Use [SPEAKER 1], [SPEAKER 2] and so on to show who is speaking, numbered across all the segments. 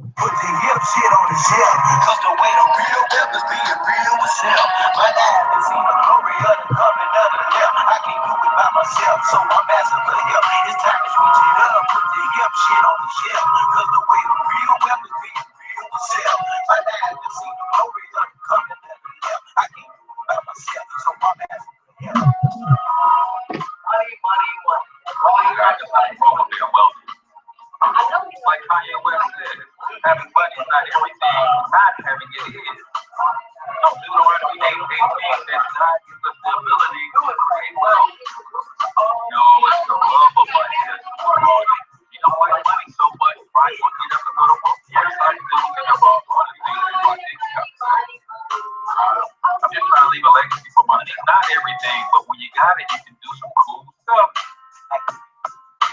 [SPEAKER 1] Put the hip shit on the shelf, cause the way the real rappers being real with self. My eyes can see the glory of the coming of the left. I can't do it by myself, so I'm asking for help. It's time to switch it up, put the hip shit on the shelf, cause the way the real rappers being real with self. My eyes can see the glory of the coming of the left. I can't do it by myself, so I'm asking for help. Money, money, money. All you got is like being wealthy. Like Kanye West said, having money is not everything, not having it is. So Deuteronomy 8:18 says God gives us the ability to create wealth. No, it's the love of money that's important. You don't like money so much, right? You get up and go to work. Yes, I do think about all the things that you think you have to say. I'm just trying to leave a legacy for money. It's not everything, but when you got it, you can do some cool stuff.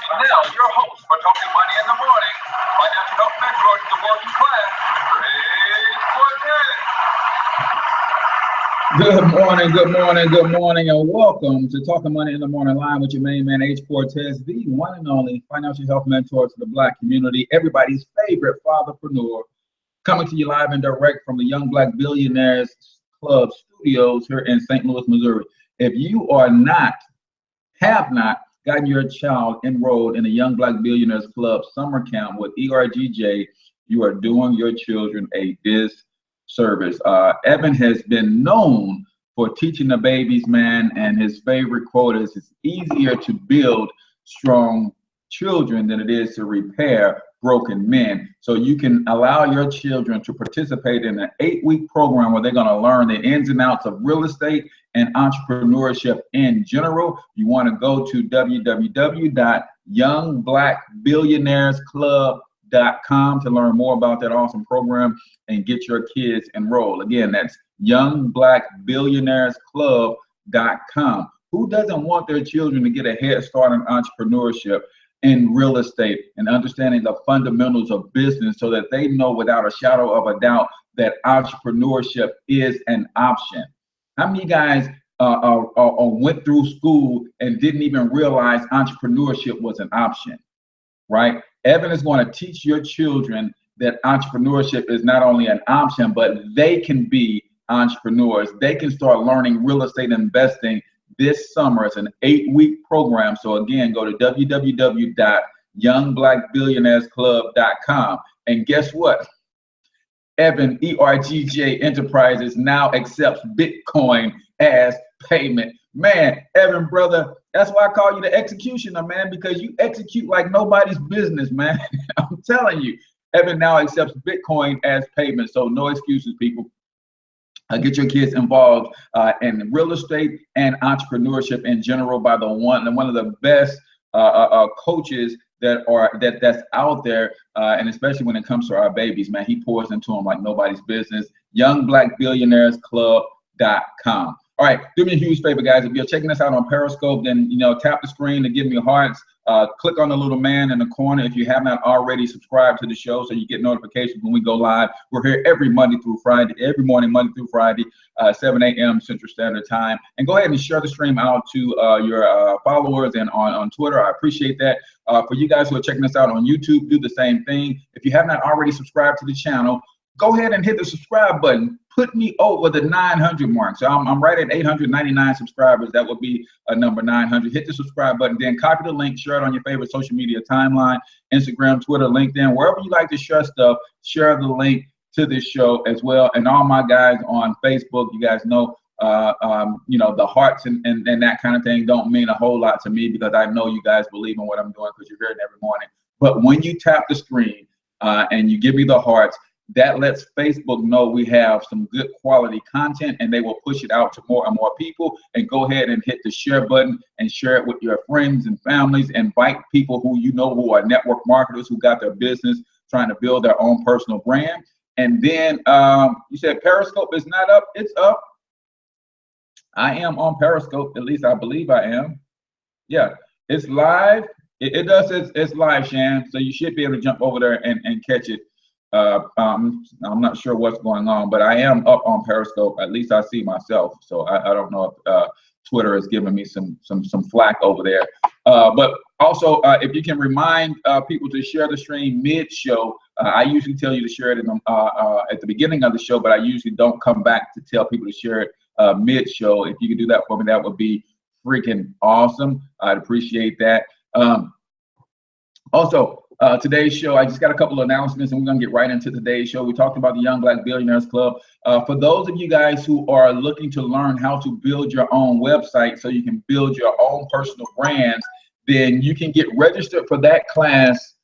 [SPEAKER 1] And now, your host for Talking Money in the Morning, financial health mentor to the working class, H Cortez.
[SPEAKER 2] Good morning, good morning, good morning, and welcome to Talking Money in the Morning Line with your main man, H Cortez, the one and only financial health mentor to the Black community, everybody's favorite fatherpreneur, coming to you live and direct from the Young Black Billionaires Club studios here in St. Louis, Missouri. If you have not gotten your child enrolled in the Young Black Billionaires Club summer camp with ERGJ, you are doing your children a disservice. Evan has been known for teaching the babies, man, and his favorite quote is, it's easier to build strong children than it is to repair broken men. So you can allow your children to participate in an 8-week program where they're going to learn the ins and outs of real estate and entrepreneurship in general. You want to go to www.youngblackbillionairesclub.com to learn more about that awesome program and get your kids enrolled. Again, that's youngblackbillionairesclub.com. Who doesn't want their children to get a head start in entrepreneurship in real estate and understanding the fundamentals of business so that they know without a shadow of a doubt that entrepreneurship is an option? How many guys went through school and didn't even realize entrepreneurship was an option, right? Evan is going to teach your children that entrepreneurship is not only an option, but they can be entrepreneurs. They can start learning real estate investing this summer. It's an 8-week program. So again, go to www.youngblackbillionairesclub.com. And guess what? Evan, ERGJ Enterprises now accepts Bitcoin as payment. Man, Evan, brother, that's why I call you the executioner, man, because you execute like nobody's business, man. I'm telling you, Evan now accepts Bitcoin as payment. So no excuses, people. Get your kids involved in real estate and entrepreneurship in general by one of the best coaches that's out there, and especially when it comes to our babies, man. He pours into them like nobody's business. Youngblackbillionairesclub.com. All right, do me a huge favor, guys. If you're checking us out on Periscope, then tap the screen to give me hearts. Click on the little man in the corner if you have not already subscribed to the show, so you get notifications when we go live. We're here every Monday through Friday, every morning, Monday through Friday, 7 a.m. Central Standard Time. And go ahead and share the stream out to your followers and on Twitter. I appreciate that. For you guys who are checking us out on YouTube, do the same thing. If you have not already subscribed to the channel, go ahead and hit the subscribe button. Put me over the 900 mark. So I'm right at 899 subscribers. That would be number 900. Hit the subscribe button, then copy the link, share it on your favorite social media timeline, Instagram, Twitter, LinkedIn, wherever you like to share stuff, share the link to this show as well. And all my guys on Facebook, you guys know, the hearts and that kind of thing don't mean a whole lot to me because I know you guys believe in what I'm doing because you're hearing it every morning. But when you tap the screen and you give me the hearts, that lets Facebook know we have some good quality content, and they will push it out to more and more people. And go ahead and hit the share button and share it with your friends and families. Invite people who who are network marketers who got their business trying to build their own personal brand. And then you said Periscope is not up. It's up. I am on Periscope. At least I believe I am. Yeah, it's live. It does. It's live, Shan. So you should be able to jump over there and catch it. I'm not sure what's going on, but I am up on Periscope. At least I see myself. So I don't know if Twitter is giving me some flack over there. But also, if you can remind people to share the stream mid-show, I usually tell you to share it at the beginning of the show, but I usually don't come back to tell people to share it mid-show. If you could do that for me, that would be freaking awesome. I'd appreciate that. Also, today's show, I just got a couple of announcements and we're gonna get right into today's show. We talked about the Young Black Billionaires Club. For those of you guys who are looking to learn how to build your own website so you can build your own personal brands, then you can get registered for that class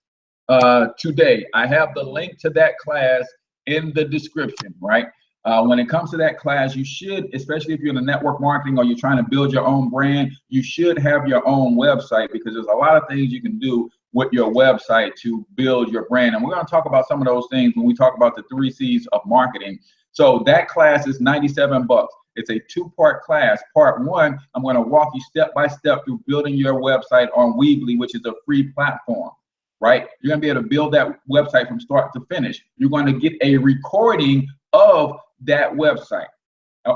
[SPEAKER 2] today. I have the link to that class in the description, right? When it comes to that class, you should, especially if you're in the network marketing or you're trying to build your own brand, you should have your own website because there's a lot of things you can do with your website to build your brand. And we're going to talk about some of those things when we talk about the 3 C's of marketing. So that class is $97. It's a 2-part class. Part 1, I'm going to walk you step by step through building your website on Weebly, which is a free platform, right? You're going to be able to build that website from start to finish. You're going to get a recording of that website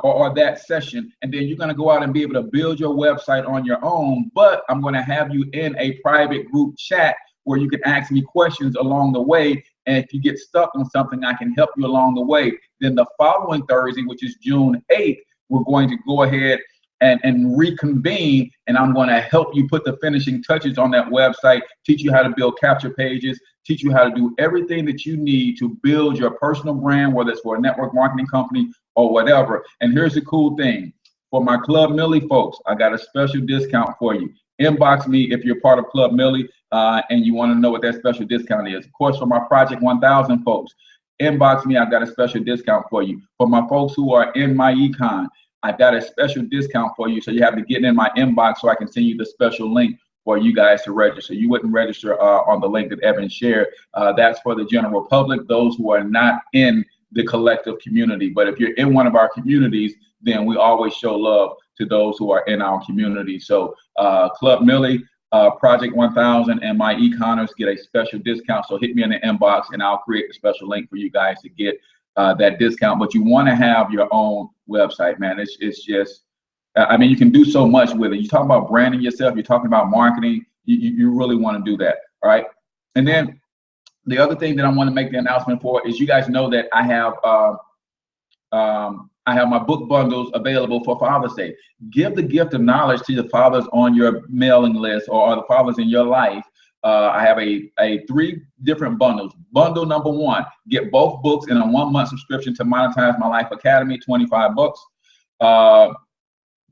[SPEAKER 2] or that session, and then you're going to go out and be able to build your website on your own. But I'm going to have you in a private group chat where you can ask me questions along the way, and if you get stuck on something, I can help you along the way. Then the following Thursday, which is June 8th, we're going to go ahead and reconvene, and I'm going to help you put the finishing touches on that website, teach you how to build capture pages, teach you how to do everything that you need to build your personal brand, whether it's for a network marketing company or whatever. And here's the cool thing. For my Club Millie folks, I got a special discount for you. Inbox me if you're part of Club Millie and you want to know what that special discount is. Of course, for my Project 1000 folks, inbox me. I've got a special discount for you. For my folks who are in my econ, I've got a special discount for you. So you have to get in my inbox so I can send you the special link for you guys to register. You wouldn't register on the link that Evan shared. That's for the general public, those who are not in the collective community. But if you're in one of our communities, then we always show love to those who are in our community. So Club Millie, Project 1000, and my e-conners get a special discount. So hit me in the inbox and I'll create a special link for you guys to get that discount. But you want to have your own website, man. It's just, I mean, you can do so much with it. You talk about branding yourself, you're talking about marketing, you really want to do that, all right? And then the other thing that I want to make the announcement for is you guys know that I have my book bundles available for Father's Day. Give the gift of knowledge to the fathers on your mailing list or the fathers in your life. I have a 3 different bundles. Bundle number 1, get both books in a 1-month subscription to Monetize My Life Academy, $25.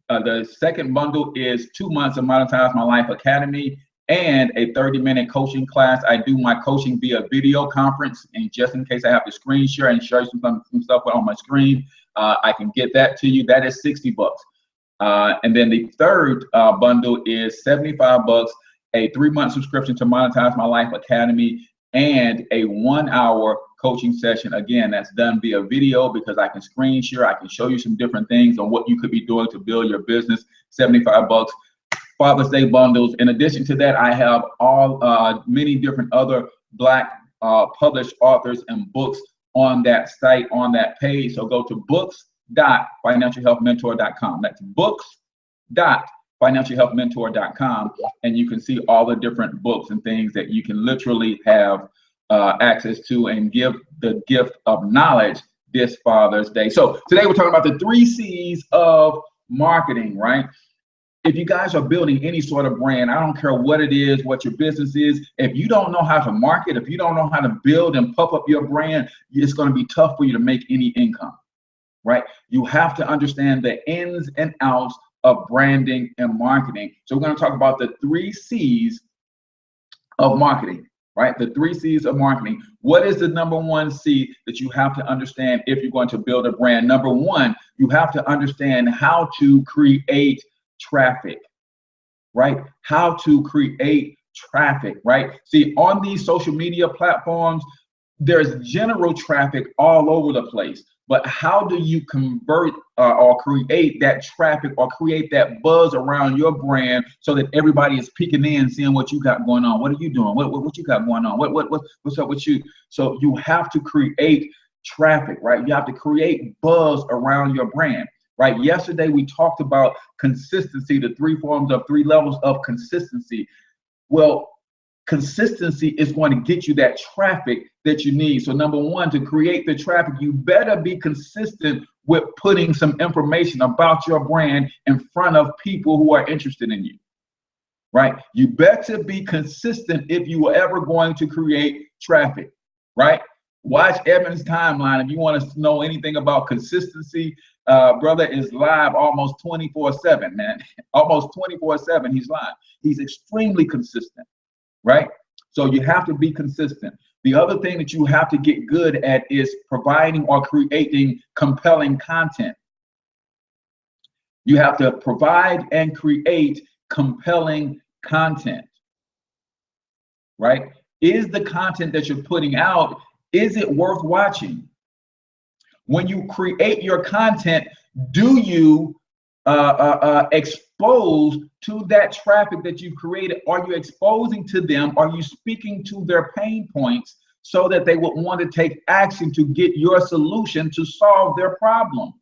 [SPEAKER 2] The second bundle is 2 months of Monetize My Life Academy and a 30-minute coaching class. I do my coaching via video conference, and just in case I have to screen share and show you some stuff on my screen, I can get that to you. That is $60. And then the third bundle is $75, a 3-month subscription to Monetize My Life Academy, and a 1-hour coaching session. Again, that's done via video because I can screen share. I can show you some different things on what you could be doing to build your business. $75. Father's Day bundles. In addition to that, I have many different other Black published authors and books on that site, on that page. So go to books.financialhealthmentor.com. That's books.financialhealthmentor.com, and you can see all the different books and things that you can literally have access to and give the gift of knowledge this Father's Day. So today we're talking about the 3 C's of marketing, right? If you guys are building any sort of brand, I don't care what it is, what your business is, if you don't know how to market, if you don't know how to build and pump up your brand, it's going to be tough for you to make any income, right? You have to understand the ins and outs of branding and marketing. So we're going to talk about the 3 C's of marketing, right? The 3 C's of marketing. What is the number 1 C that you have to understand if you're going to build a brand? Number 1, you have to understand how to create traffic, right? How to create traffic, right? See, on these social media platforms, there's general traffic all over the place, but how do you convert or create that traffic or create that buzz around your brand so that everybody is peeking in, seeing what you got going on? What are you doing? What you got going on? What's up with you? So you have to create traffic, right? You have to create buzz around your brand. Right. Yesterday, we talked about consistency, the 3 levels of consistency. Well, consistency is going to get you that traffic that you need. So number one, to create the traffic, you better be consistent with putting some information about your brand in front of people who are interested in you, right? You better be consistent if you are ever going to create traffic, right? Watch Evan's timeline if you want to know anything about consistency. Brother is live almost 24/7, man. Almost 24/7, he's live. He's extremely consistent, right? So you have to be consistent. The other thing that you have to get good at is providing or creating compelling content. You have to provide and create compelling content, right? Is the content that you're putting out, is it worth watching? When you create your content, do you expose to that traffic that you've created? Are you exposing to them? Are you speaking to their pain points so that they would want to take action to get your solution to solve their problem?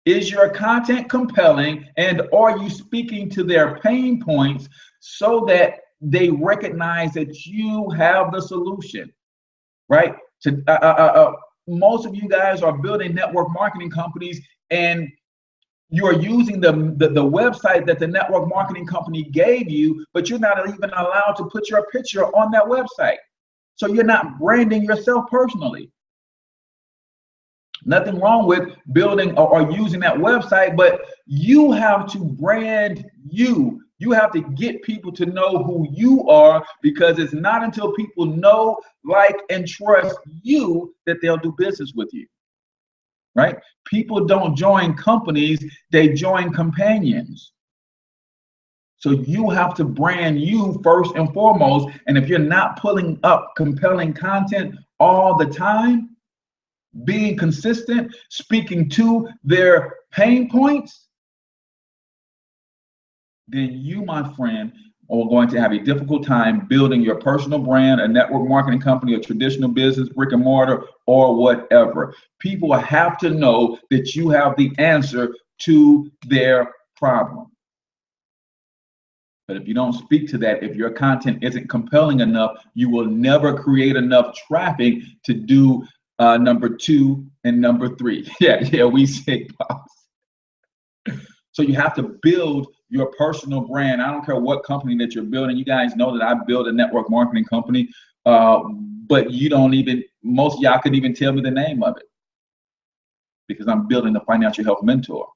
[SPEAKER 2] Is your content compelling, and are you speaking to their pain points so that they recognize that you have the solution, right? Most of you guys are building network marketing companies, and you are using the website that the network marketing company gave you, but you're not even allowed to put your picture on that website. So you're not branding yourself personally. Nothing wrong with building or using that website, but you have to brand you. You have to get people to know who you are, because it's not until people know, like, and trust you that they'll do business with you, right? People don't join companies, they join companions. So you have to brand you first and foremost. And if you're not pulling up compelling content all the time, being consistent, speaking to their pain points, then you, my friend, are going to have a difficult time building your personal brand, a network marketing company, a traditional business, brick and mortar, or whatever. People have to know that you have the answer to their problem. But if you don't speak to that, if your content isn't compelling enough, you will never create enough traffic to do number 2 and number 3. Yeah, we say boss. So you have to build your personal brand. I don't care what company that you're building. You guys know that I built a network marketing company, but you don't even, most of y'all couldn't even tell me the name of it, because I'm building a financial health mentor.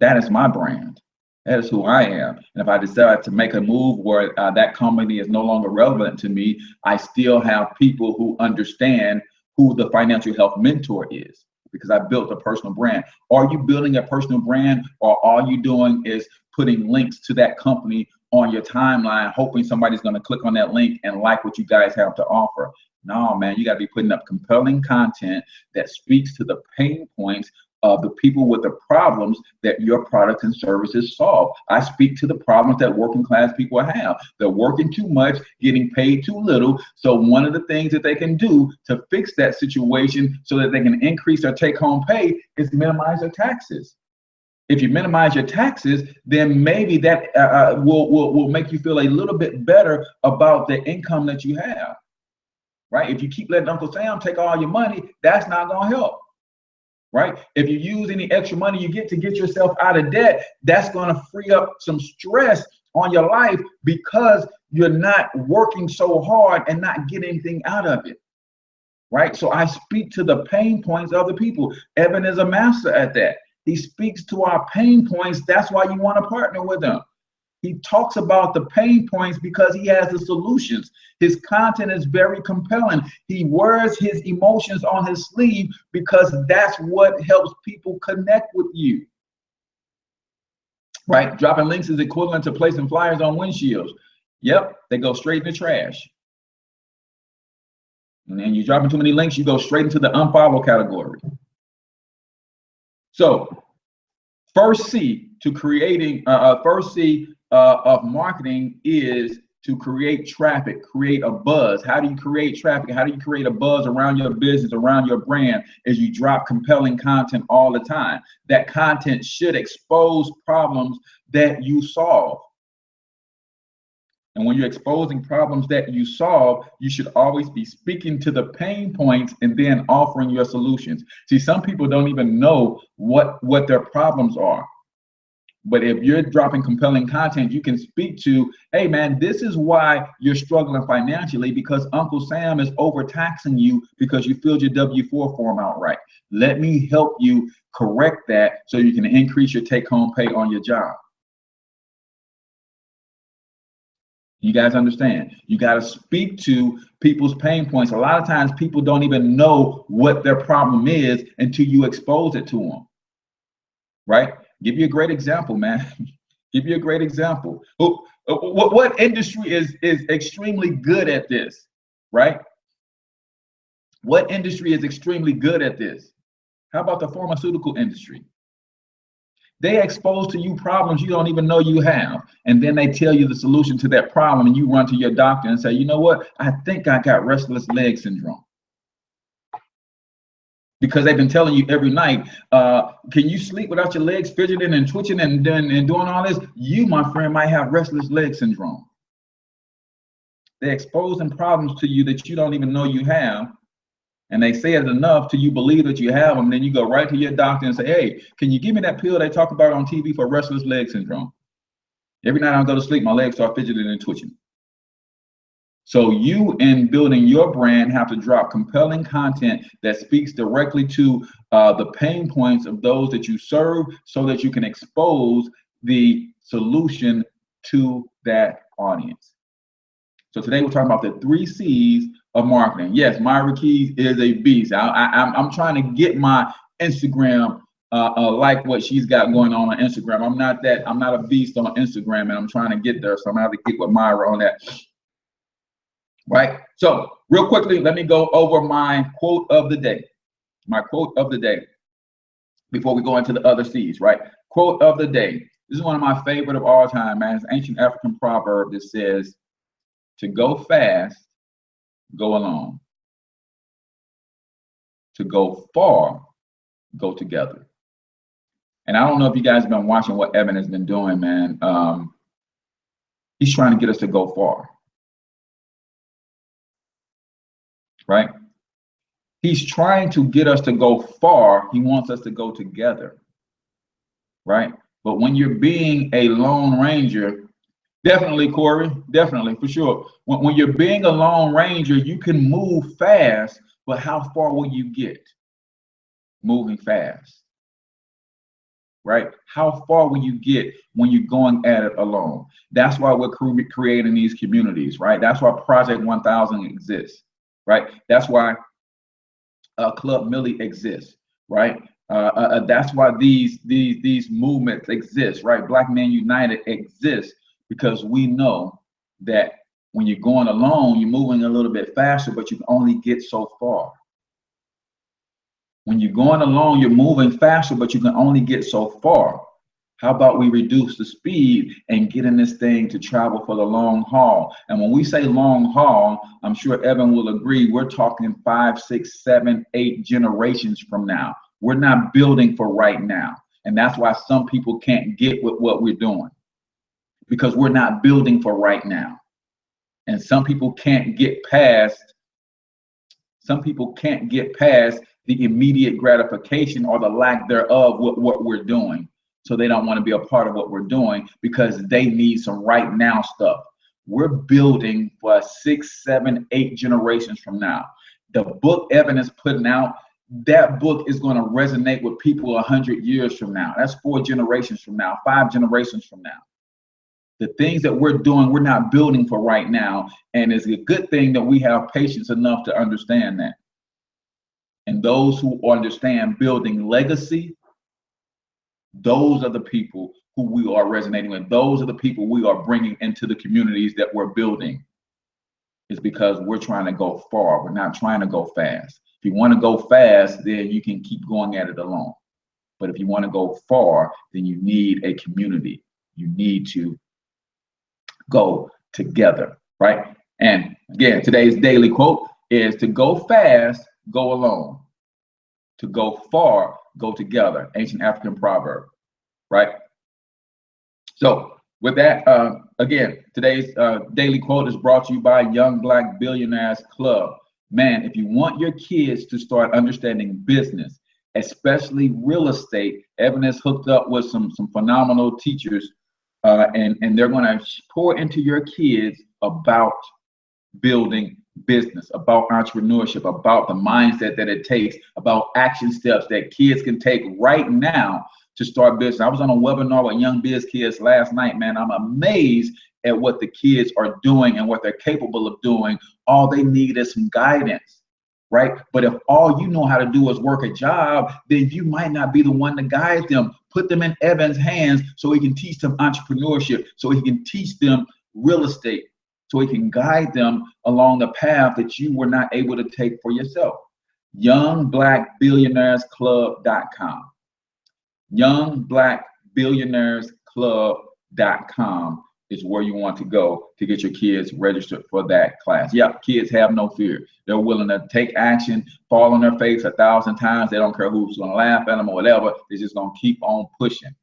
[SPEAKER 2] That is my brand. That is who I am. And if I decide to make a move where that company is no longer relevant to me, I still have people who understand who the financial health mentor is, because I built a personal brand. Are you building a personal brand, or all you doing is putting links to that company on your timeline, hoping somebody's going to click on that link and like what you guys have to offer? No, man, you got to be putting up compelling content that speaks to the pain points of the people with the problems that your products and services solve. I speak to the problems that working class people have. They're working too much, getting paid too little. So one of the things that they can do to fix that situation so that they can increase their take-home pay is minimize their taxes. If you minimize your taxes, then maybe that will make you feel a little bit better about the income that you have, right? If you keep letting Uncle Sam take all your money, that's not going to help. Right? If you use any extra money you get to get yourself out of debt, that's going to free up some stress on your life, because you're not working so hard and not getting anything out of it. Right? So I speak to the pain points of the people. Evan is a master at that. He speaks to our pain points. That's why you want to partner with him. He talks about the pain points because he has the solutions. His content is very compelling. He wears his emotions on his sleeve because that's what helps people connect with you. Right? Dropping links is equivalent to placing flyers on windshields. Yep, they go straight in the trash. And then you're dropping too many links, you go straight into the unfollow category. So first C to creating, first C of marketing is to create traffic, create a buzz. How do you create traffic? How do you create a buzz around your business, around your brand? Is you drop compelling content all the time. That content should expose problems that you solve. And when you're exposing problems that you solve, you should always be speaking to the pain points and then offering your solutions. See, some people don't even know what their problems are. But if you're dropping compelling content, you can speak to, hey man, this is why you're struggling financially, because Uncle Sam is overtaxing you because you filled your W-4 form out right. Let me help you correct that so you can increase your take-home pay on your job. You guys understand? You got to speak to people's pain points. A lot of times people don't even know what their problem is until you expose it to them, right? Give you a great example, man. Give you a great example. What industry is extremely good at this, right? What industry is extremely good at this? How about the pharmaceutical industry? They expose to you problems you don't even know you have. And then they tell you the solution to that problem, and you run to your doctor and say, you know what? I think I got restless leg syndrome. Because they've been telling you every night, can you sleep without your legs fidgeting and twitching and doing all this? You, my friend, might have restless leg syndrome. They're exposing problems to you that you don't even know you have. And they say it enough till you believe that you have them. Then you go right to your doctor and say, hey, can you give me that pill they talk about on TV for restless leg syndrome? Every night I go to sleep, my legs start fidgeting and twitching. So you, in building your brand, have to drop compelling content that speaks directly to the pain points of those that you serve, so that you can expose the solution to that audience. So today we're talking about the 3 C's of marketing. Yes, Myra Keys is a beast. I'm trying to get my Instagram like what she's got going on Instagram. I'm not a beast on Instagram, and I'm trying to get there. So I'm gonna have to get with Myra on that. Right. So real quickly, let me go over my quote of the day. My quote of the day before we go into the other C's. Right. Quote of the day. This is one of my favorite of all time, man. It's an ancient African proverb that says, to go fast, go alone. To go far, go together. And I don't know if you guys have been watching what Evan has been doing, man. He's trying to get us to go far. Right? He's trying to get us to go far. He wants us to go together. Right? But when you're being a lone ranger, definitely, Corey, definitely, for sure. When you're being a lone ranger, you can move fast, but how far will you get moving fast? Right? How far will you get when you're going at it alone? That's why we're creating these communities, right? That's why Project 1000 exists, right? That's why Club Millie exists, right? That's why these movements exist, right? Black Men United exists because we know that when you're going alone, you're moving a little bit faster, but you can only get so far. When you're going alone, you're moving faster, but you can only get so far. How about we reduce the speed and get in this thing to travel for the long haul? And when we say long haul, I'm sure Evan will agree, we're talking 5, 6, 7, 8 generations from now. We're not building for right now. And that's why some people can't get with what we're doing, because we're not building for right now. And some people can't get past the immediate gratification or the lack thereof with what we're doing. So they don't want to be a part of what we're doing because they need some right now stuff. We're building for 6, 7, 8 generations from now. The book Evan is putting out, that book is going to resonate with people 100 years from now. That's 4 generations from now, 5 generations from now. The things that we're doing, we're not building for right now. And it's a good thing that we have patience enough to understand that. And those who understand building legacy, those are the people who we are resonating with. Those are the people we are bringing into the communities that we're building. It's because we're trying to go far. We're not trying to go fast. If you want to go fast, then you can keep going at it alone. But if you want to go far, then you need a community. You need to go together, right? And again, today's daily quote is, to go fast, go alone. To go far, go together. Ancient African proverb, right? So with that, again, today's daily quote is brought to you by Young Black Billionaires Club. Man, if you want your kids to start understanding business, especially real estate, Evan is hooked up with some phenomenal teachers, and they're going to pour into your kids about building business, about entrepreneurship, about the mindset that it takes, about action steps that kids can take right now to start business. I was on a webinar with young biz kids last night, man. I'm amazed at what the kids are doing and what they're capable of doing. All they need is some guidance, right? But if all you know how to do is work a job, then you might not be the one to guide them. Put them in Evan's hands so he can teach them entrepreneurship, so he can teach them real estate, so he can guide them along the path that you were not able to take for yourself. YoungBlackBillionairesClub.com. YoungBlackBillionairesClub.com is where you want to go to get your kids registered for that class. Yep, kids have no fear. They're willing to take action, fall on their face 1,000 times. They don't care who's going to laugh at them or whatever. They're just going to keep on pushing.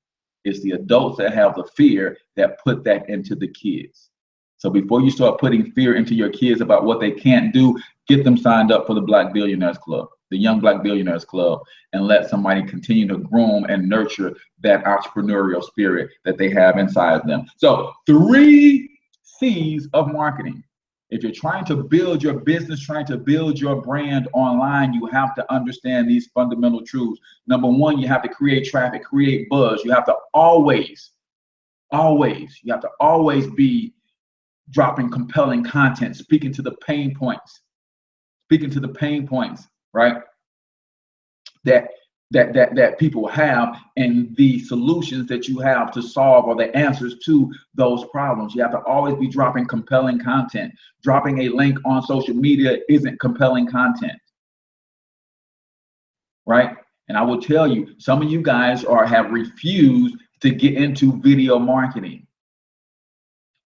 [SPEAKER 2] It's the adults that have the fear that put that into the kids. So before you start putting fear into your kids about what they can't do, get them signed up for the Black Billionaires Club, the Young Black Billionaires Club, and let somebody continue to groom and nurture that entrepreneurial spirit that they have inside of them. So 3 C's of marketing. If you're trying to build your business, trying to build your brand online, you have to understand these fundamental truths. Number 1, you have to create traffic, create buzz. You have to always be dropping compelling content, speaking to the pain points, right? That people have, and the solutions that you have to solve, or the answers to those problems. You have to always be dropping compelling content. Dropping a link on social media isn't compelling content, right? And I will tell you, some of you guys have refused to get into video marketing.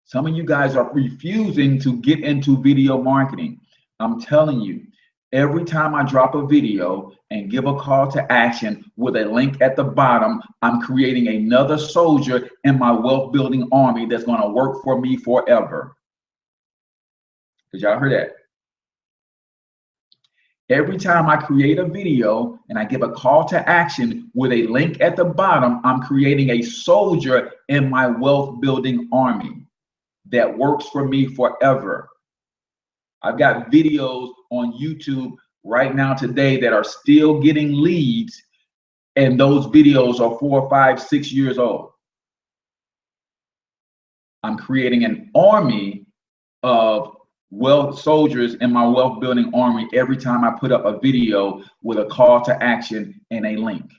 [SPEAKER 2] Some of you guys are refusing to get into video marketing. I'm telling you, every time I drop a video and give a call to action with a link at the bottom, I'm creating another soldier in my wealth building army that's going to work for me forever. Did y'all hear that? Every time I create a video and I give a call to action with a link at the bottom, I'm creating a soldier in my wealth building army that works for me forever. I've got videos on YouTube right now today that are still getting leads, and those videos are 4, 5, 6 years old. I'm creating an army of wealth soldiers in my wealth building army every time I put up a video with a call to action and a link.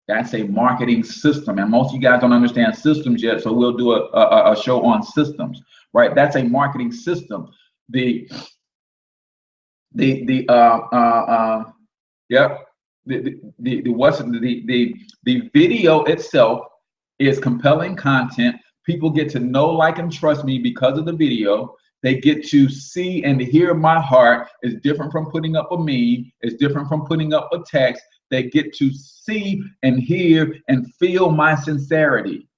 [SPEAKER 2] That's a marketing system, and most of you guys don't understand systems yet, so we'll do a show on systems, right? That's a marketing system. The video itself is compelling content. People get to know, like, and trust me because of the video. They get to see and hear my heart. It's different from putting up a meme. It's different from putting up a text. They get to see and hear and feel my sincerity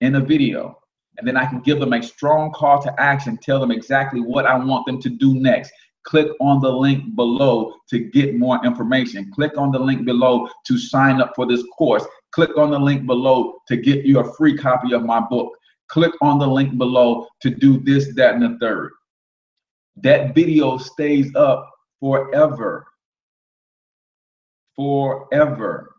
[SPEAKER 2] in a video. And then I can give them a strong call to action, tell them exactly what I want them to do next. Click on the link below to get more information. Click on the link below to sign up for this course. Click on the link below to get you a free copy of my book. Click on the link below to do this, that, and the third. That video stays up forever. Forever.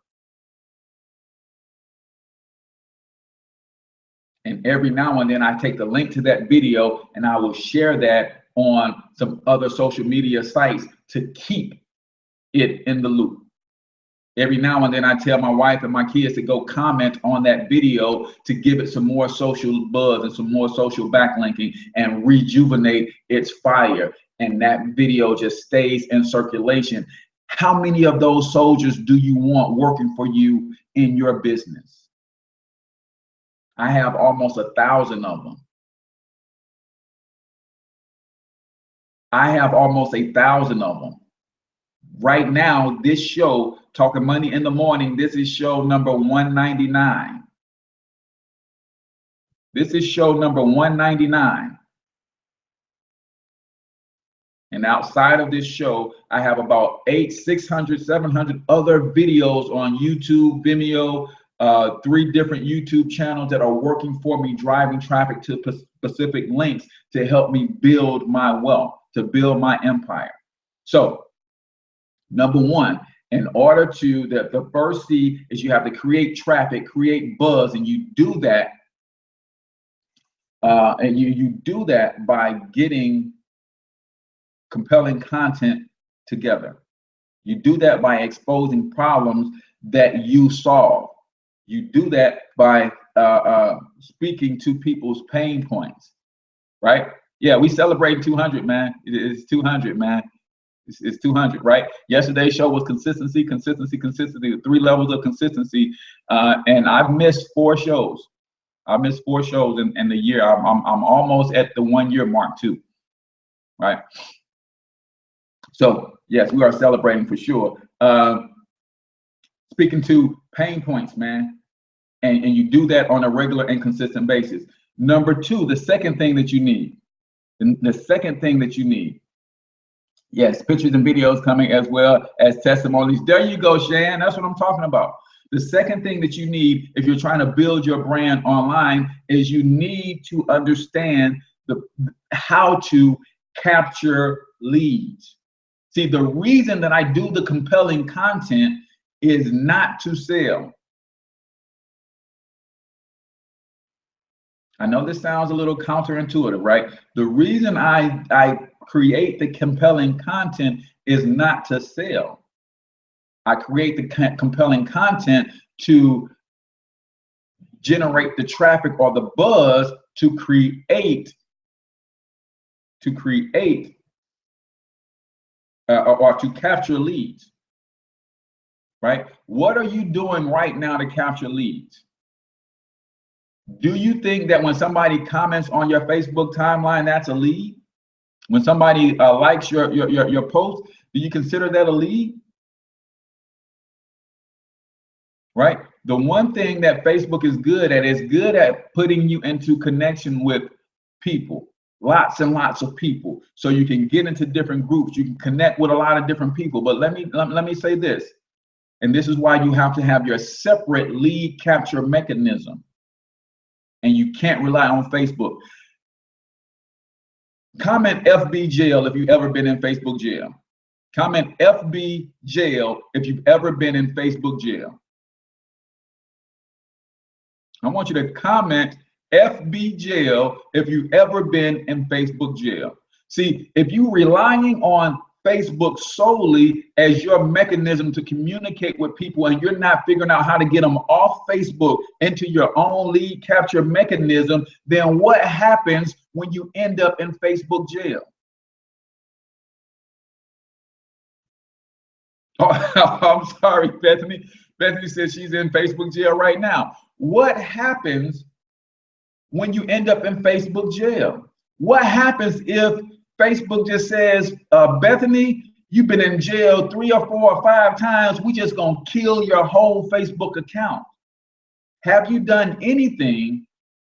[SPEAKER 2] And every now and then I take the link to that video and I will share that on some other social media sites to keep it in the loop. Every now and then I tell my wife and my kids to go comment on that video to give it some more social buzz and some more social backlinking and rejuvenate its fire. And that video just stays in circulation. How many of those soldiers do you want working for you in your business? I have almost 1,000 of them. I have almost 1,000 of them. Right now, this show, Talking Money in the Morning, this is show number 199. This is show number 199. And outside of this show, I have about 600, 700 other videos on YouTube, Vimeo, 3 different YouTube channels that are working for me, driving traffic to specific links to help me build my wealth, to build my empire. So, number one, in order to, the first C is you have to create traffic, create buzz, and you do that, you do that by getting compelling content together. You do that by exposing problems that you solve. You do that by speaking to people's pain points, right? Yeah, we celebrate 200, man. It's 200, man. It's 200, right? Yesterday's show was consistency, consistency, consistency, 3 levels of consistency, and I've missed 4 shows. I missed 4 shows in the year. I'm almost at the 1 year mark too, right? So yes, we are celebrating for sure. Speaking to pain points, man, and you do that on a regular and consistent basis. Number 2, the second thing that you need, the second thing that you need, yes, pictures and videos coming as well as testimonies. There you go, Shan. That's what I'm talking about. The second thing that you need if you're trying to build your brand online is you need to understand how to capture leads. See, the reason that I do the compelling content is not to sell. I know this sounds a little counterintuitive, right? The reason I create the compelling content is not to sell. I create the compelling content to generate the traffic or the buzz to create or to capture leads, right? What are you doing right now to capture leads? Do you think that when somebody comments on your Facebook timeline, that's a lead? When somebody likes your post, do you consider that a lead? Right? The one thing that Facebook is good at putting you into connection with people, lots and lots of people, so you can get into different groups, you can connect with a lot of different people. But let me say this, and this is why you have to have your separate lead capture mechanism, and you can't rely on Facebook. Comment FB jail if you've ever been in Facebook jail. Comment FB jail if you've ever been in Facebook jail. I want you to comment FB jail if you've ever been in Facebook jail. See, if you're relying on Facebook solely as your mechanism to communicate with people and you're not figuring out how to get them off Facebook into your own lead capture mechanism, then what happens when you end up in Facebook jail? Oh, I'm sorry, Bethany. Bethany says she's in Facebook jail right now. What happens when you end up in Facebook jail? What happens if Facebook just says, Bethany, you've been in jail 3 or 4 or 5 times. We just gonna kill your whole Facebook account. Have you done anything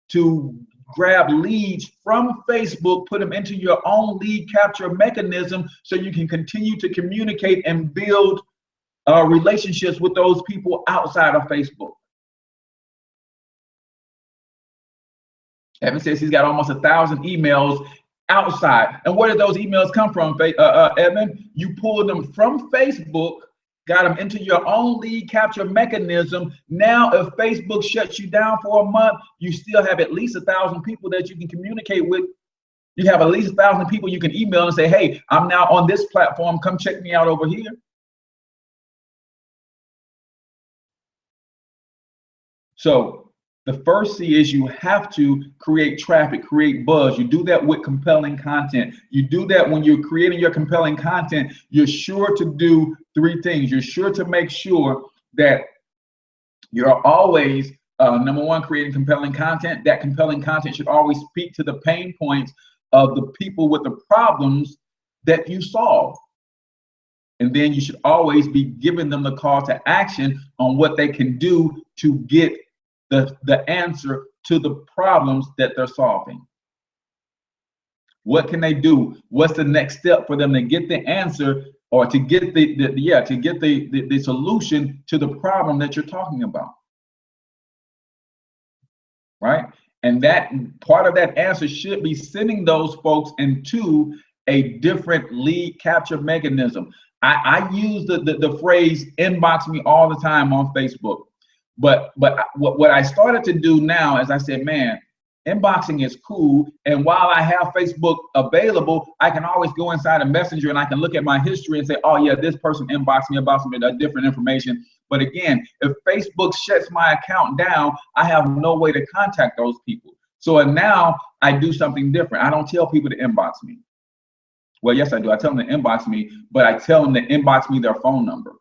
[SPEAKER 2] to grab leads from Facebook, put them into your own lead capture mechanism so you can continue to communicate and build relationships with those people outside of Facebook? Evan says he's got almost 1,000 emails outside. And where did those emails come from, Evan? You pulled them from Facebook, got them into your own lead capture mechanism. Now, if Facebook shuts you down for a month, you still have at least 1,000 people that you can communicate with. You have at least 1,000 people you can email and say, hey, I'm now on this platform. Come check me out over here. So the first C is you have to create traffic, create buzz. You do that with compelling content. You do that when you're creating your compelling content. You're sure to do 3 things. You're sure to make sure that you're always, number 1, creating compelling content. That compelling content should always speak to the pain points of the people with the problems that you solve. And then you should always be giving them the call to action on what they can do to get the answer to the problems that they're solving. What can they do? What's the next step for them to get the answer, or to get the solution to the problem that you're talking about? Right? And that part of that answer should be sending those folks into a different lead capture mechanism. I use the phrase inbox me all the time on Facebook. But what I started to do now is I said, man, inboxing is cool. And while I have Facebook available, I can always go inside a messenger and I can look at my history and say, oh yeah, this person inboxed me about some different information. But again, if Facebook shuts my account down, I have no way to contact those people. So now I do something different. I don't tell people to inbox me. Well, yes, I do. I tell them to inbox me, but I tell them to inbox me their phone number.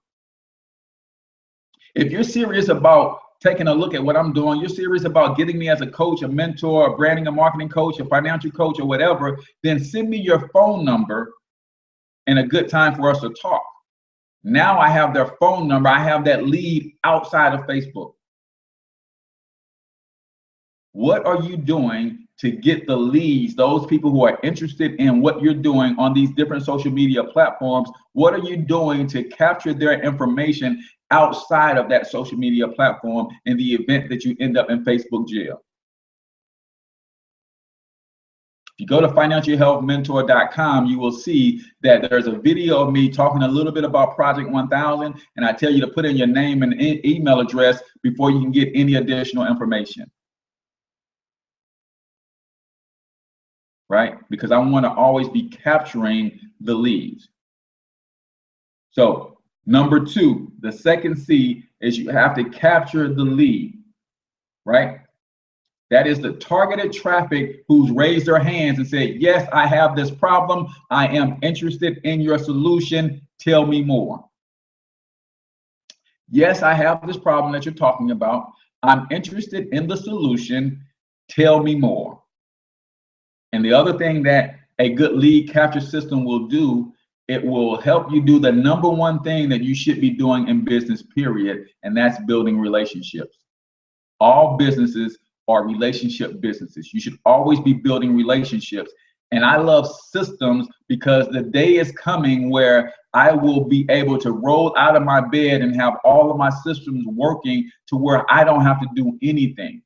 [SPEAKER 2] If you're serious about taking a look at what I'm doing, you're serious about getting me as a coach, a mentor, a branding and marketing coach, a financial coach, or whatever, then send me your phone number and a good time for us to talk. Now I have their phone number. I have that lead outside of Facebook. What are you doing to get the leads, those people who are interested in what you're doing on these different social media platforms? What are you doing to capture their information outside of that social media platform in the event that you end up in Facebook jail? If you go to financialhealthmentor.com, you will see that there's a video of me talking a little bit about Project 1000, and I tell you to put in your name and email address before you can get any additional information. Right? Because I want to always be capturing the leads. So number 2, the second C is you have to capture the lead, right? That is the targeted traffic who's raised their hands and said, yes, I have this problem. I am interested in your solution. Tell me more. Yes, I have this problem that you're talking about. I'm interested in the solution. Tell me more. And the other thing that a good lead capture system will do, it will help you do the number one thing that you should be doing in business, period, and that's building relationships. All businesses are relationship businesses. You should always be building relationships. And I love systems because the day is coming where I will be able to roll out of my bed and have all of my systems working to where I don't have to do anything.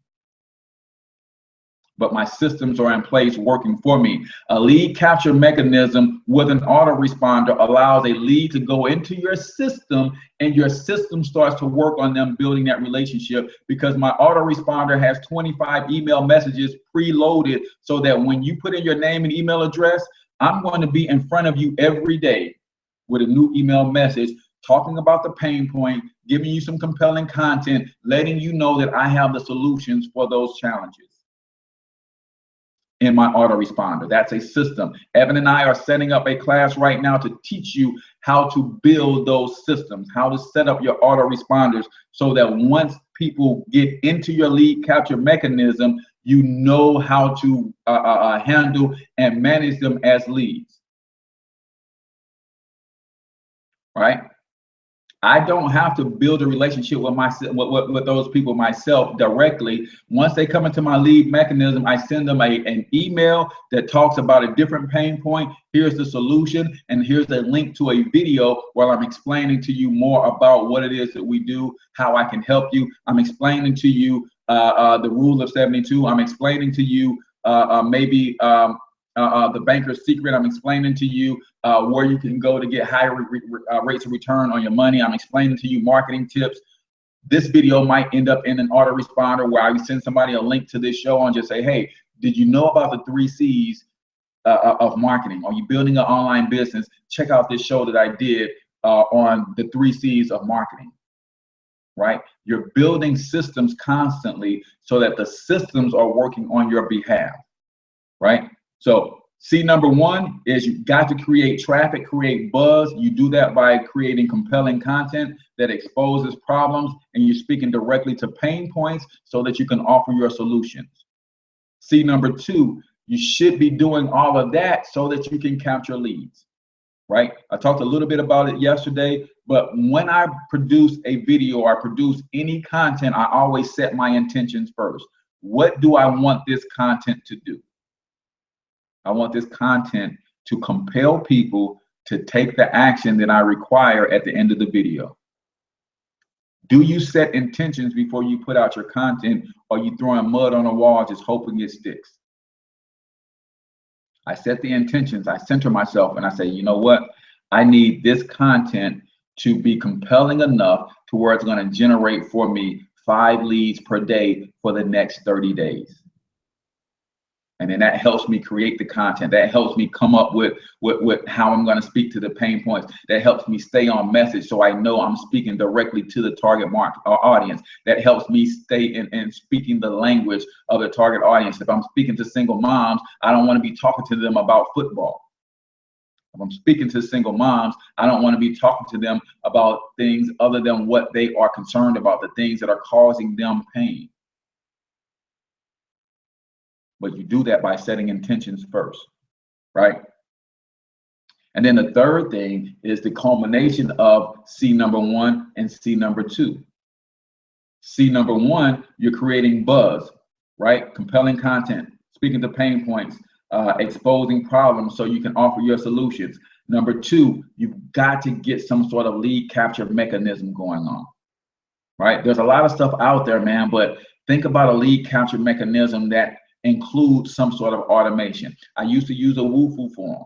[SPEAKER 2] But my systems are in place working for me. A lead capture mechanism with an autoresponder allows a lead to go into your system, and your system starts to work on them building that relationship, because my autoresponder has 25 email messages preloaded so that when you put in your name and email address, I'm going to be in front of you every day with a new email message talking about the pain point, giving you some compelling content, letting you know that I have the solutions for those challenges in my autoresponder. That's a system. Evan and I are setting up a class right now to teach you how to build those systems, how to set up your autoresponders so that once people get into your lead capture mechanism, you know how to handle and manage them as leads. Right? I don't have to build a relationship with those people myself directly. Once they come into my lead mechanism, I send them an email that talks about a different pain point. Here's the solution, and here's a link to a video where I'm explaining to you more about what it is that we do, how I can help you. I'm explaining to you the rule of 72. I'm explaining to you the banker's secret. I'm explaining to you where you can go to get higher rates of return on your money. I'm explaining to you marketing tips. This video might end up in an autoresponder where I send somebody a link to this show and just say, hey, did you know about the 3 C's of marketing? Are you building an online business? Check out this show that I did on the 3 C's of marketing. Right? You're building systems constantly so that the systems are working on your behalf. Right? So C number 1 is you got to create traffic, create buzz. You do that by creating compelling content that exposes problems, and you're speaking directly to pain points so that you can offer your solutions. C number 2, you should be doing all of that so that you can capture leads. right? I talked a little bit about it yesterday, but when I produce a video or I produce any content, I always set my intentions first. What do I want this content to do? I want this content to compel people to take the action that I require at the end of the video. Do you set intentions before you put out your content, or are you throwing mud on a wall just hoping it sticks? I set the intentions, I center myself, and I say, you know what? I need this content to be compelling enough to where it's going to generate for me 5 leads per day for the next 30 days. And then that helps me create the content. That helps me come up with how I'm going to speak to the pain points. That helps me stay on message so I know I'm speaking directly to the target market audience. That helps me stay in speaking the language of the target audience. If I'm speaking to single moms, I don't want to be talking to them about football. If I'm speaking to single moms, I don't want to be talking to them about things other than what they are concerned about, the things that are causing them pain. But you do that by setting intentions first, right? And then the third thing is the culmination of C number 1 and C number 2. C number 1, you're creating buzz, right? Compelling content, speaking to pain points, exposing problems so you can offer your solutions. Number 2, you've got to get some sort of lead capture mechanism going on, right? There's a lot of stuff out there, man, but think about a lead capture mechanism that includes some sort of automation. I used to use a Woofu form.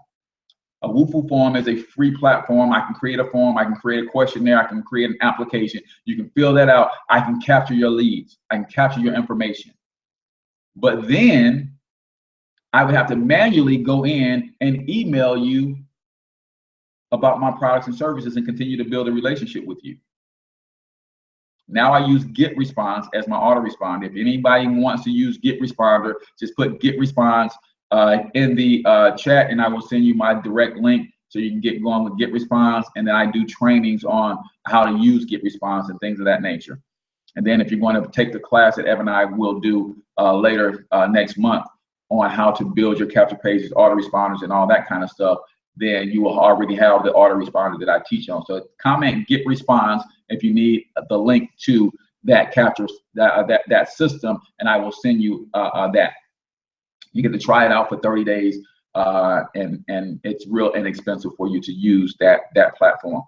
[SPEAKER 2] A Woofu form is a free platform. I can create a form, I can create a questionnaire, I can create an application. You can fill that out. I can capture your leads. I can capture your information. But then I would have to manually go in and email you about my products and services and continue to build a relationship with you. Now I use GetResponse as my autoresponder. If anybody wants to use GetResponder, just put GetResponse in the chat, and I will send you my direct link so you can get going with GetResponse. And then I do trainings on how to use GetResponse and things of that nature. And then if you're going to take the class that Evan and I will do later next month on how to build your capture pages, autoresponders, and all that kind of stuff, then you will already have the autoresponder that I teach on. So comment GetResponse if you need the link to that capture that system, and I will send you that. You get to try it out for 30 days, and it's real inexpensive for you to use that platform,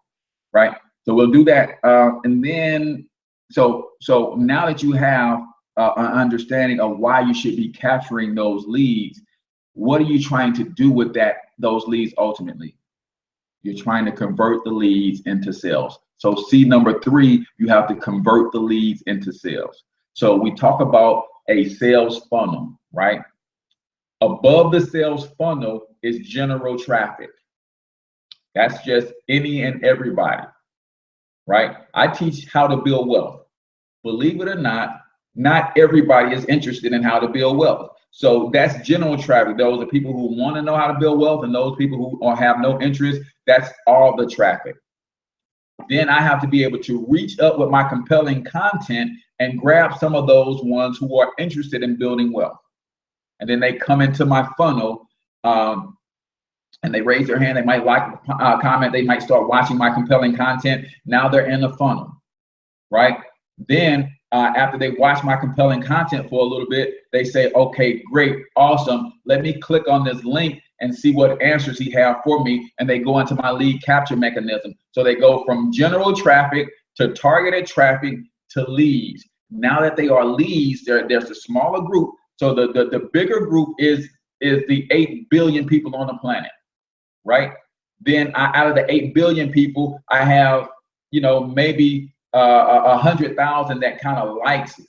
[SPEAKER 2] right? So we'll do that, and then so now that you have an understanding of why you should be capturing those leads, what are you trying to do with those leads ultimately? You're trying to convert the leads into sales. So C number 3, you have to convert the leads into sales. So we talk about a sales funnel, right? Above the sales funnel is general traffic. That's just any and everybody, right? I teach how to build wealth. Believe it or not everybody is interested in how to build wealth. So that's general traffic. Those are people who want to know how to build wealth, and those people who have no interest, that's all the traffic. Then I have to be able to reach up with my compelling content and grab some of those ones who are interested in building wealth. And then they come into my funnel and they raise their hand. They might like a comment. They might start watching my compelling content. Now they're in the funnel, right? Then after they watch my compelling content for a little bit, they say, okay, great, awesome. Let me click on this link and see what answers he has for me. And they go into my lead capture mechanism. So they go from general traffic to targeted traffic to leads. Now that they are leads, there's a smaller group. So the bigger group is the 8 billion people on the planet, right? Then out of the 8 billion people, I have, maybe 100,000 that kind of likes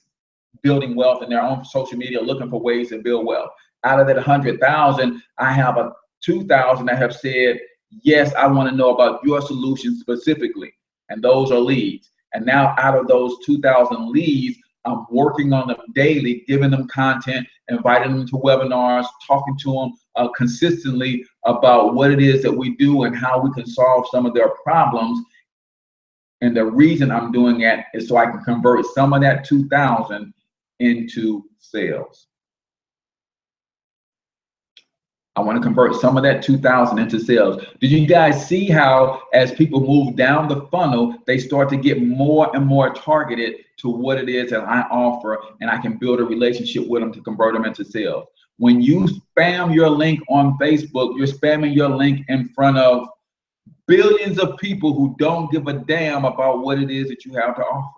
[SPEAKER 2] building wealth in their own social media, looking for ways to build wealth. Out of that 100,000, I have 2,000 that have said, yes, I want to know about your solution specifically. And those are leads. And now out of those 2,000 leads, I'm working on them daily, giving them content, inviting them to webinars, talking to them consistently about what it is that we do and how we can solve some of their problems. And the reason I'm doing that is so I can convert some of that 2,000 into sales. I want to convert some of that 2,000 into sales. Did you guys see how as people move down the funnel, they start to get more and more targeted to what it is that I offer, and I can build a relationship with them to convert them into sales? When you spam your link on Facebook, you're spamming your link in front of billions of people who don't give a damn about what it is that you have to offer.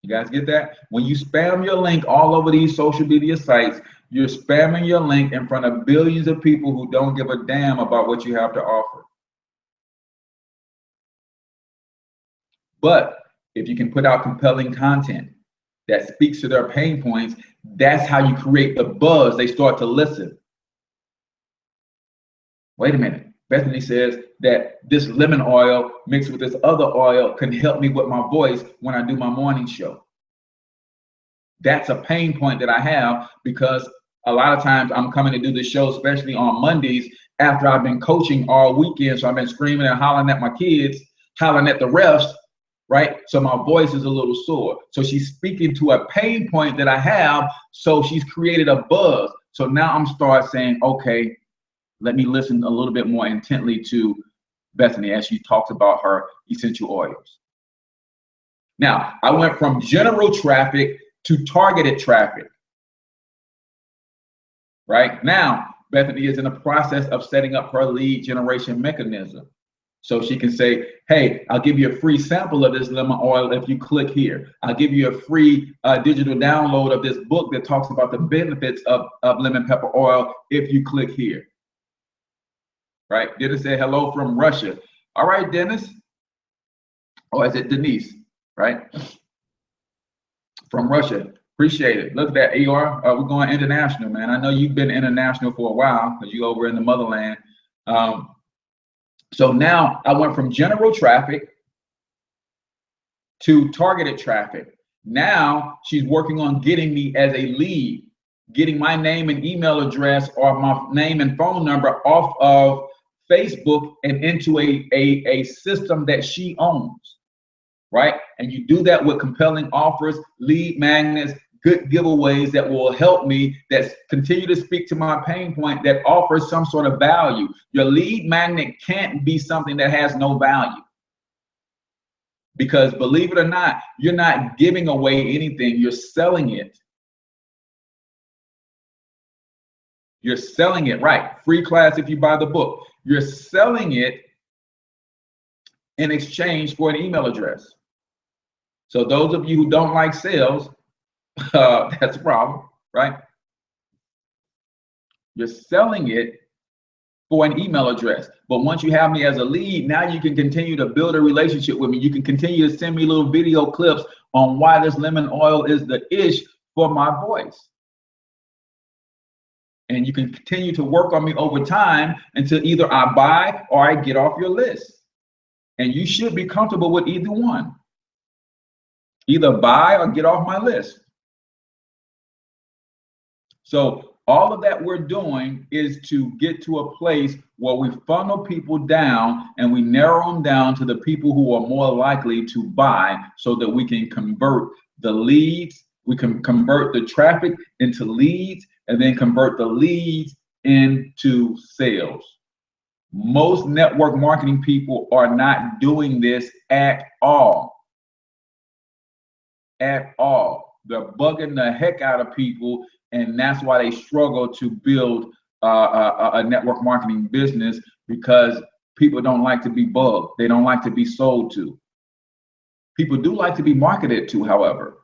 [SPEAKER 2] You guys get that? When you spam your link all over these social media sites, you're spamming your link in front of billions of people who don't give a damn about what you have to offer. But if you can put out compelling content that speaks to their pain points, that's how you create the buzz. They start to listen. Wait a minute. Bethany says that this lemon oil mixed with this other oil can help me with my voice when I do my morning show. That's a pain point that I have, because a lot of times I'm coming to do this show, especially on Mondays, after I've been coaching all weekend. So I've been screaming and hollering at my kids, hollering at the refs, right? So my voice is a little sore. So she's speaking to a pain point that I have. So she's created a buzz. So now I'm start saying, okay, let me listen a little bit more intently to Bethany as she talks about her essential oils. Now, I went from general traffic to targeted traffic. Right now, Bethany is in the process of setting up her lead generation mechanism. So she can say, hey, I'll give you a free sample of this lemon oil if you click here. I'll give you a free digital download of this book that talks about the benefits of lemon pepper oil if you click here. Right? Dennis said hello from Russia. All right, Dennis. Or is it Denise? Right? From Russia. Appreciate it. Look at that, AR. We're going international, man. I know you've been international for a while because you're over in the motherland. So now I went from general traffic to targeted traffic. Now she's working on getting me as a lead, getting my name and email address or my name and phone number off of Facebook and into a system that she owns, right? And you do that with compelling offers, lead magnets, good giveaways that will help me, that continue to speak to my pain point, that offers some sort of value. Your lead magnet can't be something that has no value. Because believe it or not, you're not giving away anything, you're selling it. You're selling it, right? Free class if you buy the book. You're selling it in exchange for an email address. So those of you who don't like sales, that's a problem, right? You're selling it for an email address. But once you have me as a lead, now you can continue to build a relationship with me. You can continue to send me little video clips on why this lemon oil is the ish for my voice. And you can continue to work on me over time until either I buy or I get off your list. And you should be comfortable with either one. Either buy or get off my list. So all of that we're doing is to get to a place where we funnel people down and we narrow them down to the people who are more likely to buy, so that we can convert the leads, we can convert the traffic into leads, and then convert the leads into sales. Most network marketing people are not doing this at all. At all. They're bugging the heck out of people, and that's why they struggle to build a network marketing business, because people don't like to be bugged. They don't like to be sold to. People do like to be marketed to, however.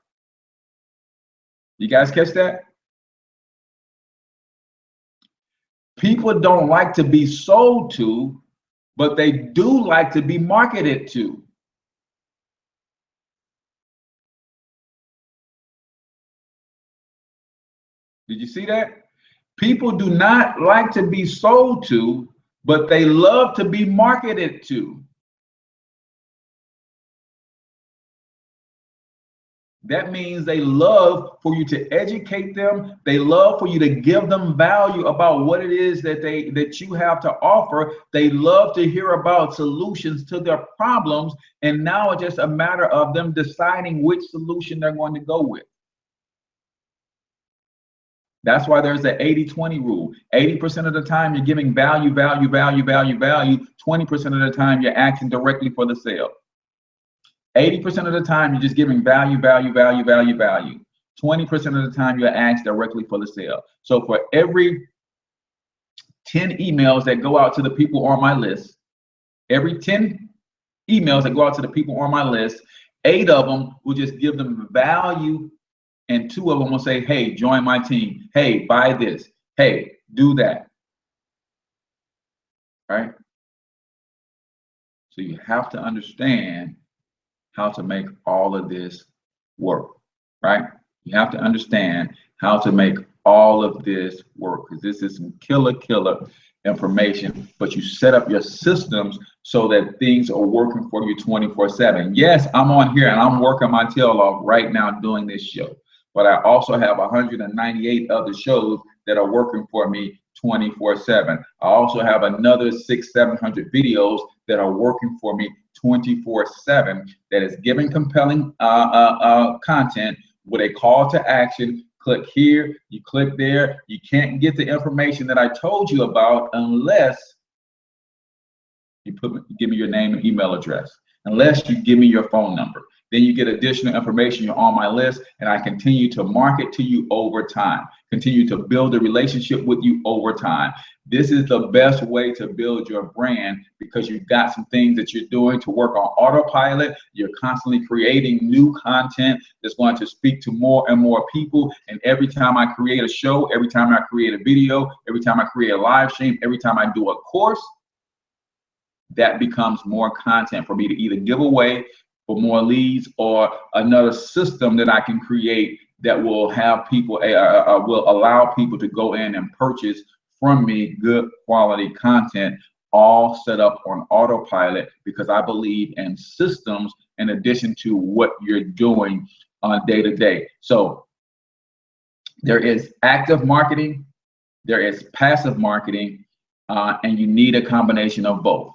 [SPEAKER 2] You guys catch that? People don't like to be sold to, but they do like to be marketed to. Did you see that? People do not like to be sold to, but they love to be marketed to. That means they love for you to educate them. They love for you to give them value about what it is that you have to offer. They love to hear about solutions to their problems. And now it's just a matter of them deciding which solution they're going to go with. That's why there's the 80-20 rule. 80% of the time you're giving value, value, value, value, value. 20% of the time you're acting directly for the sale. 80% of the time you're just giving value, value, value, value, value. 20% of the time you're asked directly for the sale. So for every 10 emails that go out to the people on my list, every 10 emails that go out to the people on my list, 8 of them will just give them value, and 2 of them will say, hey, join my team. Hey, buy this. Hey, do that. All right? So you have to understand how to make all of this work, right? You have to understand how to make all of this work, because this is some killer information, but you set up your systems so that things are working for you 24/7. Yes, I'm on here and I'm working my tail off right now doing this show, but I also have 198 other shows that are working for me 24/7. I also have another 600-700 videos that are working for me 24/7 that is giving compelling content with a call to action. Click here, you click there. You can't get the information that I told you about unless you give me your name and email address, unless you give me your phone number. Then you get additional information. You're on my list, and I continue to market to you over time, continue to build a relationship with you over time. This is the best way to build your brand, because you've got some things that you're doing to work on autopilot. You're constantly creating new content that's going to speak to more and more people. And every time I create a show, every time I create a video, every time I create a live stream, every time I do a course, that becomes more content for me to either give away for more leads, or another system that I can create that will have people, will allow people to go in and purchase from me good quality content, all set up on autopilot, because I believe in systems in addition to what you're doing on day to day. So there is active marketing, there is passive marketing, and you need a combination of both.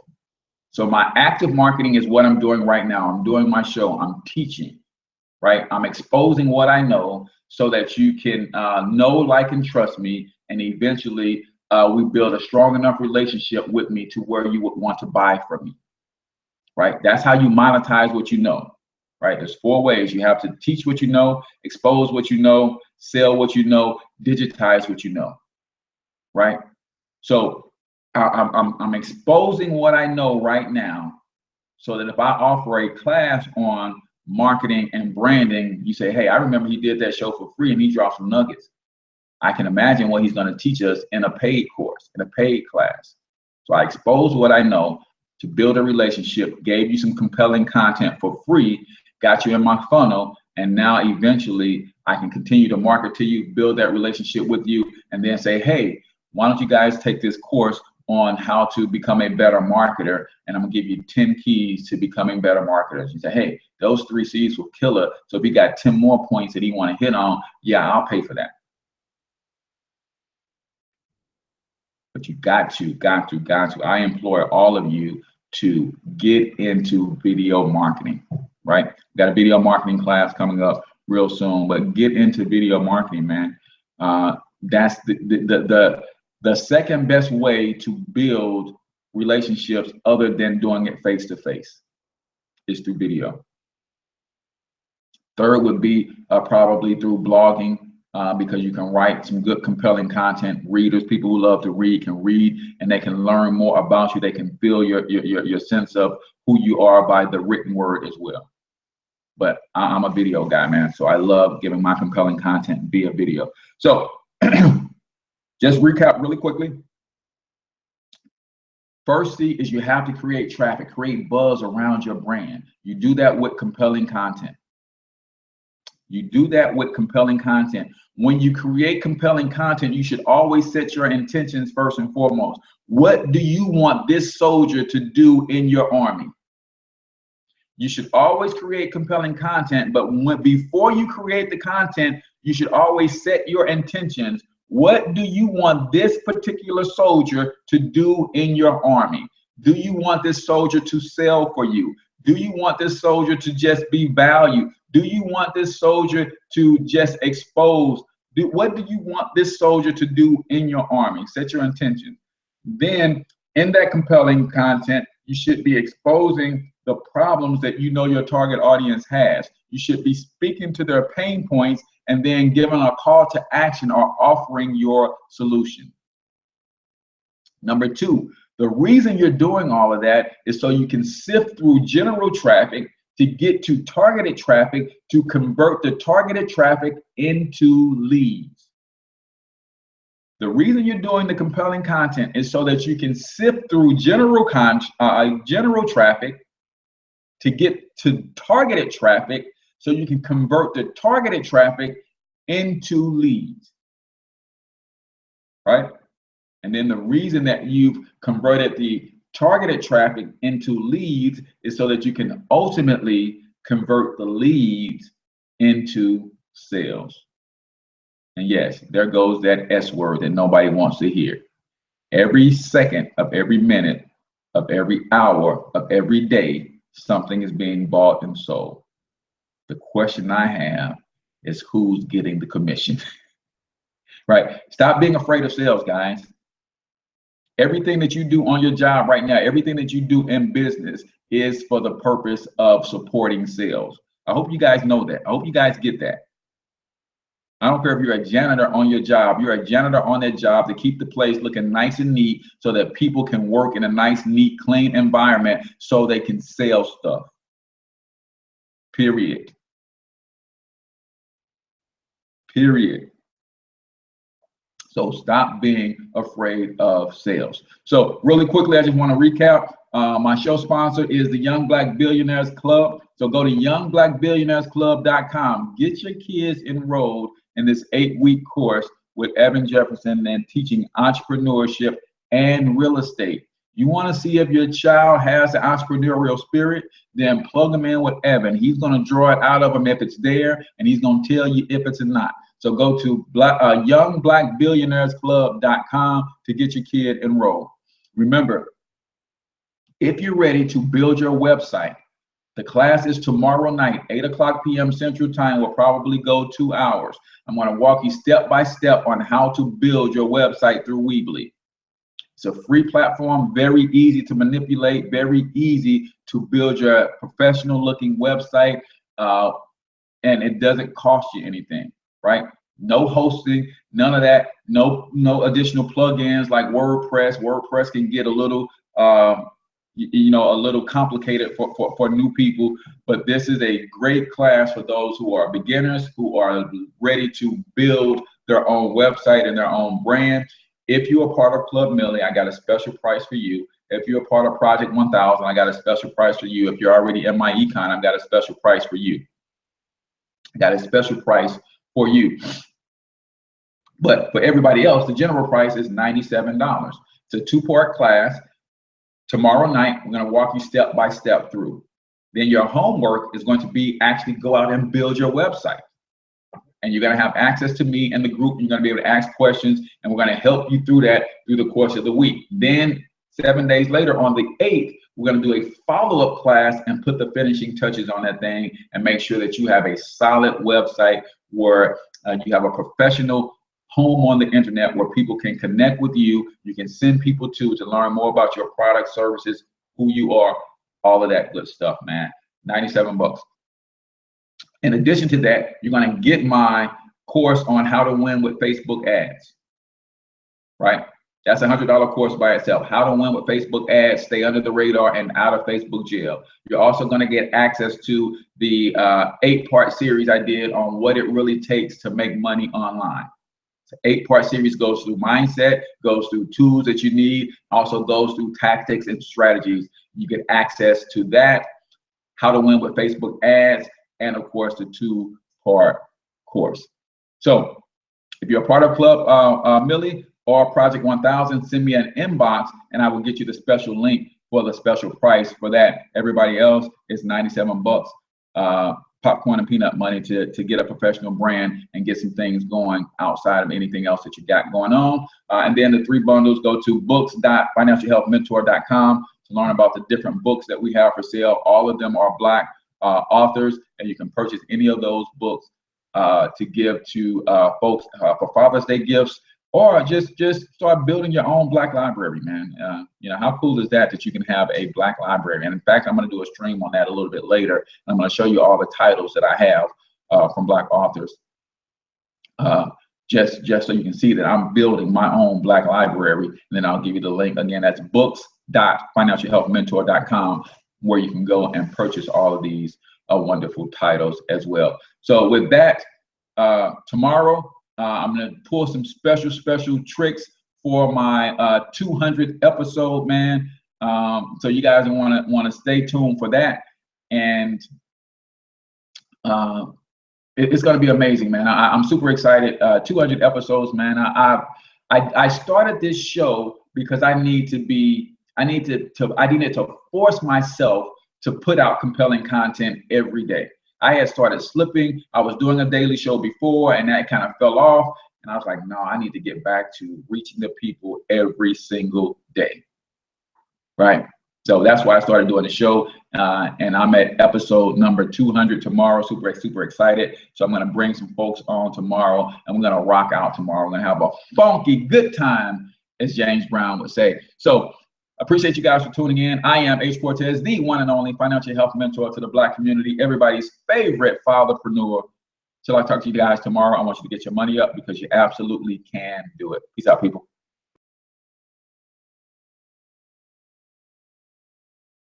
[SPEAKER 2] So my active marketing is what I'm doing right now. I'm doing my show, I'm teaching, right? I'm exposing what I know so that you can know, like, and trust me, and eventually we build a strong enough relationship with me to where you would want to buy from me, right? That's how you monetize what you know, right? There's 4 ways. You have to teach what you know, expose what you know, sell what you know, digitize what you know, right? So I'm exposing what I know right now, so that if I offer a class on marketing and branding, you say, hey, I remember he did that show for free and he dropped some nuggets. I can imagine what he's going to teach us in a paid course, in a paid class. So I expose what I know to build a relationship, gave you some compelling content for free, got you in my funnel, and now eventually I can continue to market to you, build that relationship with you, and then say, hey, why don't you guys take this course on how to become a better marketer, and I'm gonna give you 10 keys to becoming better marketers. You say, hey, those 3 C's will kill it. So if he got 10 more points that he want to hit on, yeah, I'll pay for that. But you got to. I implore all of you to get into video marketing, right? We got a video marketing class coming up real soon, but get into video marketing, man. That's the second best way to build relationships other than doing it face-to-face is through video. Third would be probably through blogging, because you can write some good, compelling content. Readers, people who love to read, can read, and they can learn more about you. They can feel your sense of who you are by the written word as well. But I'm a video guy, man, so I love giving my compelling content via video. So just recap really quickly. First C is you have to create traffic, create buzz around your brand. You do that with compelling content. You do that with compelling content. When you create compelling content, you should always set your intentions first and foremost. What do you want this soldier to do in your army? You should always create compelling content, but before you create the content, you should always set your intentions. What do you want this particular soldier to do in your army? Do you want this soldier to sell for you? Do you want this soldier to just be valued? Do you want this soldier to just expose? What do you want this soldier to do in your army? Set your intention. Then in that compelling content, you should be exposing the problems that you know your target audience has. You should be speaking to their pain points and then giving a call to action or offering your solution. Number two, the reason you're doing all of that is so you can sift through general traffic to get to targeted traffic, to convert the targeted traffic into leads. The reason you're doing the compelling content is so that you can sift through general traffic to get to targeted traffic, so you can convert the targeted traffic into leads, right? And then the reason that you've converted the targeted traffic into leads is so that you can ultimately convert the leads into sales. And yes, there goes that S word that nobody wants to hear. Every second of every minute of every hour of every day, something is being bought and sold. The question I have is, who's getting the commission? Right? Stop being afraid of sales, guys. Everything that you do on your job right now, everything that you do in business is for the purpose of supporting sales. I hope you guys know that. I hope you guys get that. I don't care if you're a janitor on your job. You're a janitor on that job to keep the place looking nice and neat so that people can work in a nice, neat, clean environment so they can sell stuff. Period. Period. So stop being afraid of sales. So really quickly, I just want to recap. My show sponsor is the Young Black Billionaires Club. So go to youngblackbillionairesclub.com. Get your kids enrolled in this 8-week course with Evan Jefferson and teaching entrepreneurship and real estate. You want to see if your child has the entrepreneurial spirit, then plug them in with Evan. He's going to draw it out of them if it's there, and he's going to tell you if it's not. So go to youngblackbillionairesclub.com to get your kid enrolled. Remember, if you're ready to build your website, the class is tomorrow night, 8:00 p.m. Central Time. Will probably go 2 hours. I'm going to walk you step by step on how to build your website through Weebly. It's a free platform, very easy to manipulate, very easy to build your professional looking website, and it doesn't cost you anything. Right? No hosting, none of that. No additional plugins like WordPress. WordPress can get a little, a little complicated for new people. But this is a great class for those who are beginners, who are ready to build their own website and their own brand. If you're a part of Club Millie, I got a special price for you. If you're a part of Project 1000, I got a special price for you. If you're already in my econ, I've got a special price for you. I got a special price for you. But for everybody else, the general price is $97. It's a 2-part class. Tomorrow night, we're going to walk you step by step through. Then your homework is going to be actually go out and build your website. And you're going to have access to me and the group. You're going to be able to ask questions, and we're going to help you through that through the course of the week. Then 7 days later, on the 8th, we're going to do a follow-up class and put the finishing touches on that thing and make sure that you have a solid website where you have a professional home on the internet where people can connect with you. You can send people to learn more about your product, services, who you are, all of that good stuff, man. $97. In addition to that, you're going to get my course on how to win with Facebook ads, right? That's a $100 course by itself. How to win with Facebook ads, stay under the radar and out of Facebook jail. You're also going to get access to the 8-part series I did on what it really takes to make money online. The 8-part series goes through mindset, goes through tools that you need, also goes through tactics and strategies. You get access to that, how to win with Facebook ads, and of course the 2-part course. So if you're a part of Club Millie or Project 1000, send me an inbox and I will get you the special link for the special price for that. Everybody else is $97. Popcorn and peanut money to get a professional brand and get some things going outside of anything else that you got going on. And then the 3 bundles go to books.financialhealthmentor.com to learn about the different books that we have for sale. All of them are Black authors, and you can purchase any of those books to give to folks for Father's Day gifts, or just start building your own Black library, man. You know, how cool is that, that you can have a Black library? And in fact, I'm going to do a stream on that a little bit later. I'm going to show you all the titles that I have from Black authors, just so you can see that I'm building my own Black library. And then I'll give you the link again. That's books.financialhealthmentor.com, where you can go and purchase all of these wonderful titles as well. So with that, tomorrow I'm going to pull some special tricks for my 200th episode, man. So you guys want to stay tuned for that, and it's going to be amazing, man. I'm super excited. 200 episodes, man. I started this show because I needed to force myself to put out compelling content every day. I had started slipping. I was doing a daily show before, and that kind of fell off. And I was like, no, I need to get back to reaching the people every single day, right? So that's why I started doing the show. And I'm at episode number 200 tomorrow. Super excited. So I'm going to bring some folks on tomorrow, and we're going to rock out tomorrow. We're going to have a funky good time, as James Brown would say. So appreciate you guys for tuning in. I am H Cortez, the one and only financial health mentor to the Black community, everybody's favorite fatherpreneur. Till I talk to you guys tomorrow, I want you to get your money up, because you absolutely can do it. Peace out, people.